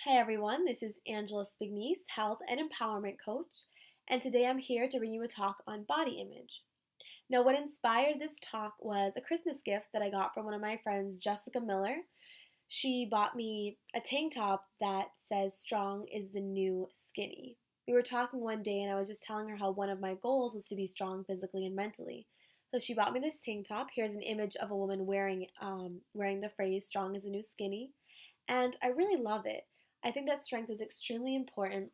Hi everyone, this is Angela Spignese, health and empowerment coach, and today I'm here to bring you a talk on body image. Now, what inspired this talk was a Christmas gift that I got from one of my friends, Jessica Miller. She bought me a tank top that says strong is the new skinny. We were talking one day and I was just telling her how one of my goals was to be strong physically and mentally. So she bought me this tank top. Here's an image of a woman wearing the phrase strong is the new skinny, and I really love it. I think that strength is extremely important,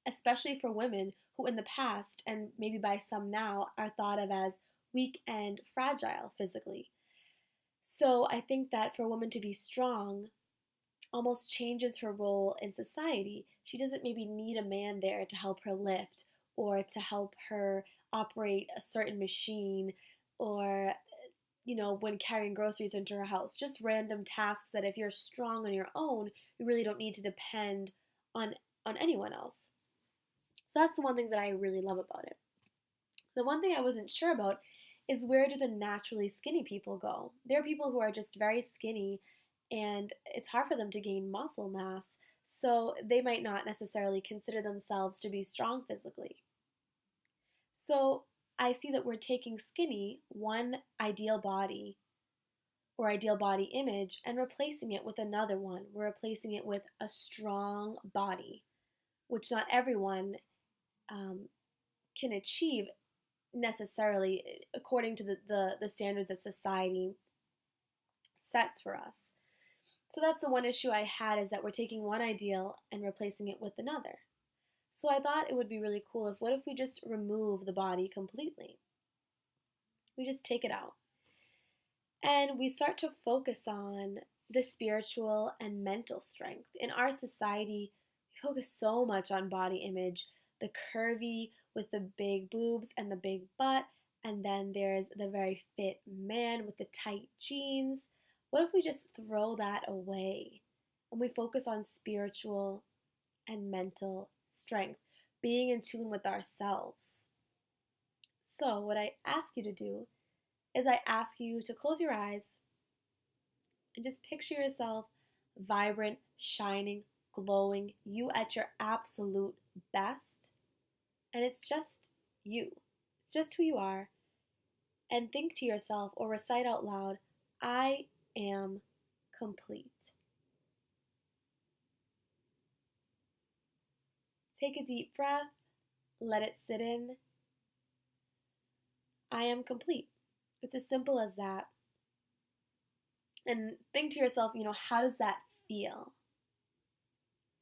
especially for women who, in the past, and maybe by some now, are thought of as weak and fragile physically. So I think that for a woman to be strong almost changes her role in society. She doesn't maybe need a man there to help her lift or to help her operate a certain machine or when carrying groceries into her house, just random tasks that if you're strong on your own, you really don't need to depend on anyone else. So that's the one thing that I really love about it. The one thing I wasn't sure about is, where do the naturally skinny people go? There are people who are just very skinny and it's hard for them to gain muscle mass, so they might not necessarily consider themselves to be strong physically. So I see that we're taking skinny, one ideal body or ideal body image, and replacing it with another one. We're replacing it with a strong body, which not everyone can achieve necessarily according to the standards that society sets for us. So that's the one issue I had, is that we're taking one ideal and replacing it with another. So I thought it would be really cool what if we just remove the body completely? We just take it out. And we start to focus on the spiritual and mental strength. In our society, we focus so much on body image, the curvy with the big boobs and the big butt, and then there's the very fit man with the tight jeans. What if we just throw that away and we focus on spiritual and mental strength, being in tune with ourselves? So, what I ask you to do is I ask you to close your eyes and just picture yourself vibrant, shining, glowing, you at your absolute best. And it's just you. It's just who you are. And think to yourself or recite out loud, I am complete. Take a deep breath. Let it sit in. I am complete. It's as simple as that. And think to yourself, how does that feel?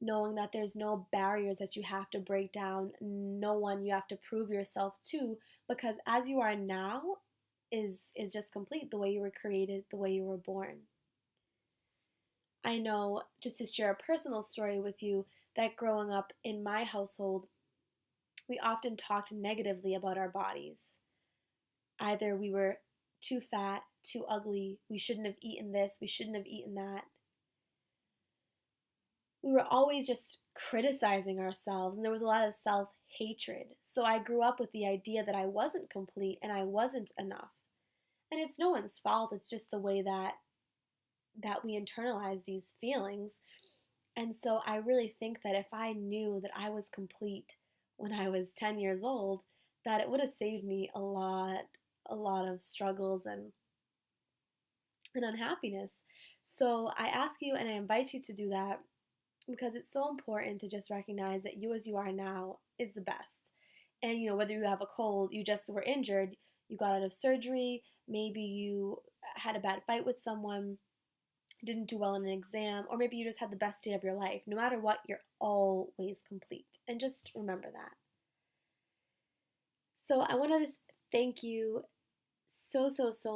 Knowing that there's no barriers that you have to break down, no one you have to prove yourself to, because as you are now is just complete, the way you were created, the way you were born. I know, just to share a personal story with you, that growing up in my household, we often talked negatively about our bodies. Either we were too fat, too ugly, we shouldn't have eaten this, we shouldn't have eaten that. We were always just criticizing ourselves, and there was a lot of self-hatred. So I grew up with the idea that I wasn't complete and I wasn't enough. And it's no one's fault, it's just the way that we internalize these feelings. And so I really think that if I knew that I was complete when I was 10 years old, that it would have saved me a lot of struggles and unhappiness. So I ask you and I invite you to do that, because it's so important to just recognize that you as you are now is the best. And whether you have a cold, you just were injured, you got out of surgery, maybe you had a bad fight with someone, didn't do well in an exam, or maybe you just had the best day of your life. No matter what, you're always complete. And just remember that. So I want to just thank you so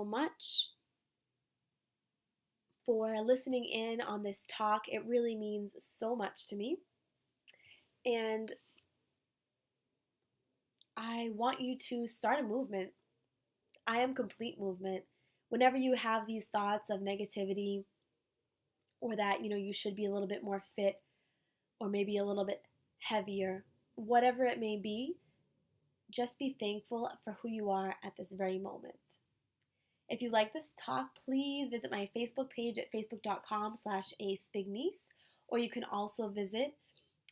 much for listening in on this talk. It really means so much to me. And I want you to start a movement. I am complete movement. Whenever you have these thoughts of negativity, or that you should be a little bit more fit or maybe a little bit heavier, whatever it may be, just be thankful for who you are at this very moment. If you like this talk, please visit my Facebook page at facebook.com/aspignese, or you can also visit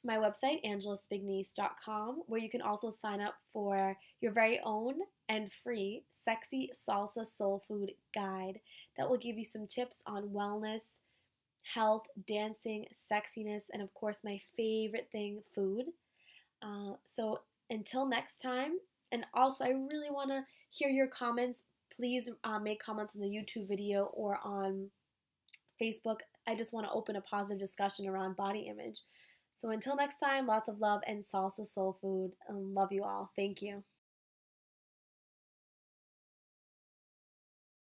my website, angelaspignese.com, where you can also sign up for your very own and free Sexy Salsa Soul Food Guide that will give you some tips on wellness, health, dancing, sexiness, and of course, my favorite thing, food. So until next time, and also I really want to hear your comments. Please make comments on the YouTube video or on Facebook. I just want to open a positive discussion around body image. So until next time, lots of love and salsa soul food. Love you all. Thank you.